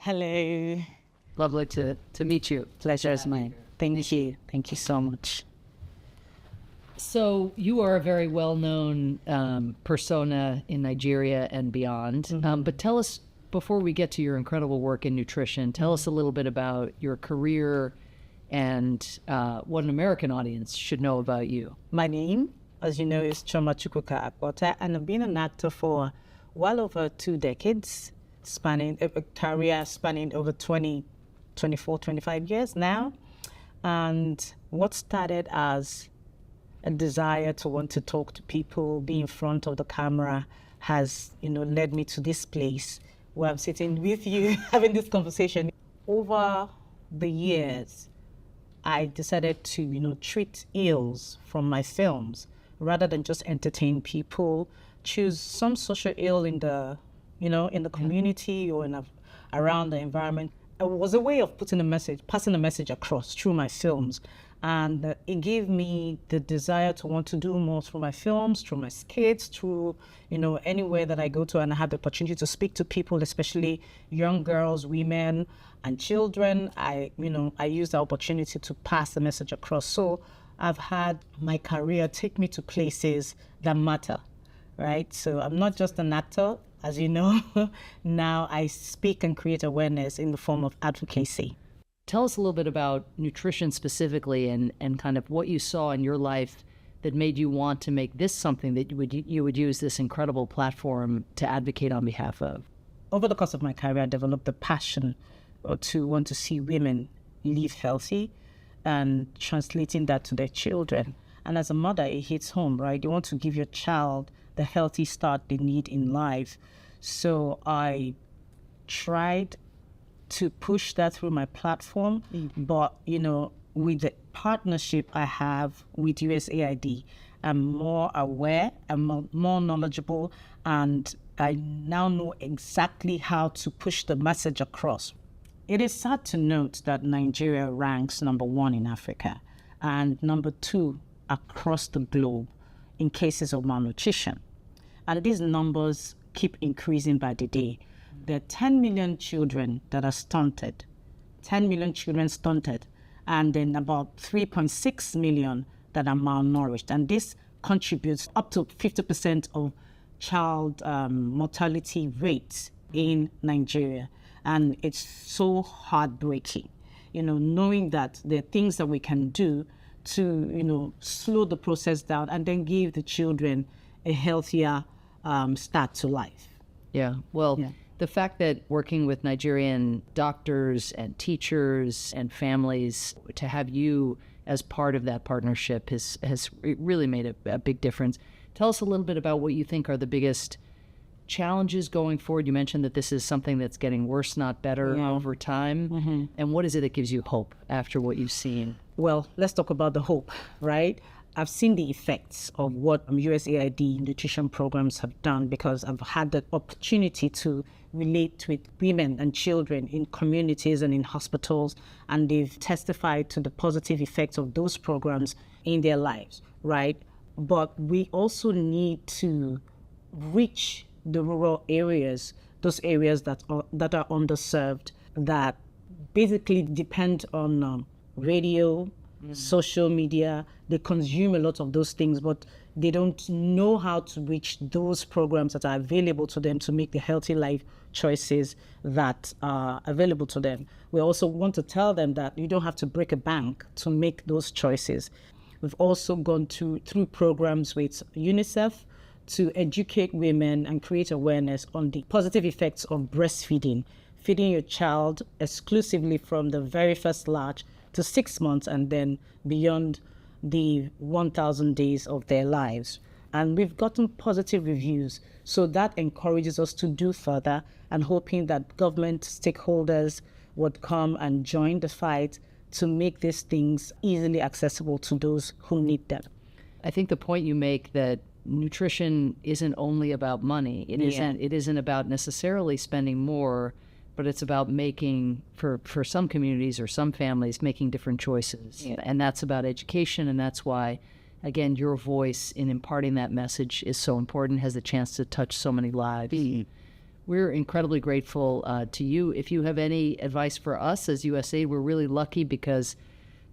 Hello. Lovely to meet you. Pleasure is mine. Thank you. Thank you so much. So you are a very well-known persona in Nigeria and beyond. But tell us, before we get to your incredible work in nutrition, tell us a little bit about your career and what an American audience should know about you. My name, as you know, is Chioma Akpotha, and I've been an actor for well over 2 decades, spanning a career spanning over 24, 25 years now. And what started as a desire to want to talk to people, be in front of the camera, has, led me to this place where I'm sitting with you having this conversation. Over the years, I decided to, treat ills from my films rather than just entertain people, choose some social ill in the, in the community or around the environment. It was a way of passing a message across through my films. And it gave me the desire to want to do more through my films, through my skits, through, anywhere that I go to and I have the opportunity to speak to people, especially young girls, women, and children. I use the opportunity to pass the message across. So I've had my career take me to places that matter, right? So I'm not just an actor, as you know. Now I speak and create awareness in the form of advocacy. Tell us a little bit about nutrition specifically and kind of what you saw in your life that made you want to make this something that you would use this incredible platform to advocate on behalf of. Over the course of my career, I developed the passion to want to see women live healthy and translating that to their children. And as a mother, it hits home, right? You want to give your child the healthy start they need in life. So I tried to push that through my platform, but with the partnership I have with USAID, I'm more aware, I'm more knowledgeable, and I now know exactly how to push the message across. It is sad to note that Nigeria ranks number 1 in Africa and number 2 across the globe in cases of malnutrition. And these numbers keep increasing by the day. There are 10 million children that are stunted, 10 million children stunted, and then about 3.6 million that are malnourished. And this contributes up to 50% of child mortality rates in Nigeria. And it's so heartbreaking, knowing that there are things that we can do to, slow the process down and then give the children a healthier start to life. Yeah, well, the fact that working with Nigerian doctors and teachers and families, to have you as part of that partnership has really made a big difference. Tell us a little bit about what you think are the biggest challenges going forward. You mentioned that this is something that's getting worse, not better over time. Mm-hmm. And what is it that gives you hope after what you've seen? Well, let's talk about the hope, right? I've seen the effects of what USAID nutrition programs have done because I've had the opportunity to relate with women and children in communities and in hospitals, and they've testified to the positive effects of those programs in their lives, right? But we also need to reach the rural areas, those areas that are underserved, that basically depend on radio, social media. They consume a lot of those things, but they don't know how to reach those programs that are available to them to make the healthy life choices that are available to them. We also want to tell them that you don't have to break a bank to make those choices. We've also gone through programs with UNICEF to educate women and create awareness on the positive effects of breastfeeding, feeding your child exclusively from the very first latch to 6 months and then beyond the 1,000 days of their lives. And we've gotten positive reviews. So that encourages us to do further, and hoping that government stakeholders would come and join the fight to make these things easily accessible to those who need them. I think the point you make that nutrition isn't only about money. It isn't about necessarily spending more, but it's about making, for some communities or some families, making different choices. Yeah. And that's about education, and that's why, again, your voice in imparting that message is so important, has the chance to touch so many lives. Mm-hmm. We're incredibly grateful to you. If you have any advice for us as USAID, we're really lucky because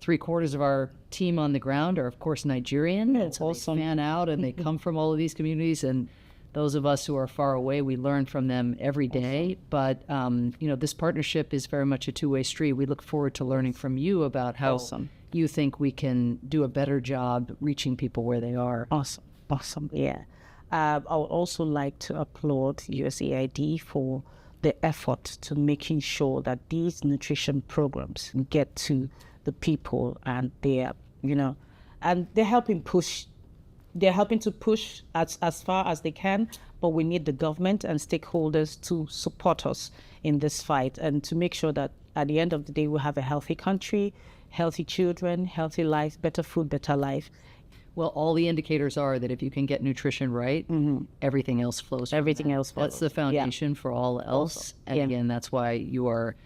3/4 of our team on the ground are, of course, Nigerian. Yeah, and so awesome. They fan out and they come from all of these communities. And those of us who are far away, we learn from them every day. But, this partnership is very much a two-way street. We look forward to learning from you about how you think we can do a better job reaching people where they are. Awesome. Yeah. I would also like to applaud USAID for the effort to making sure that these nutrition programs get to the people, and they're helping to push as far as they can, but we need the government and stakeholders to support us in this fight and to make sure that at the end of the day we have a healthy country, healthy children, healthy life, better food, better life. Well, all the indicators are that if you can get nutrition right, everything else flows. Everything else follows. That's the foundation for all else. And again, that's why you are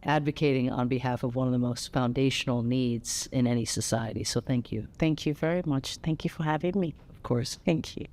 advocating on behalf of one of the most foundational needs in any society. So thank you. Thank you very much. Thank you for having me. Of course. Thank you.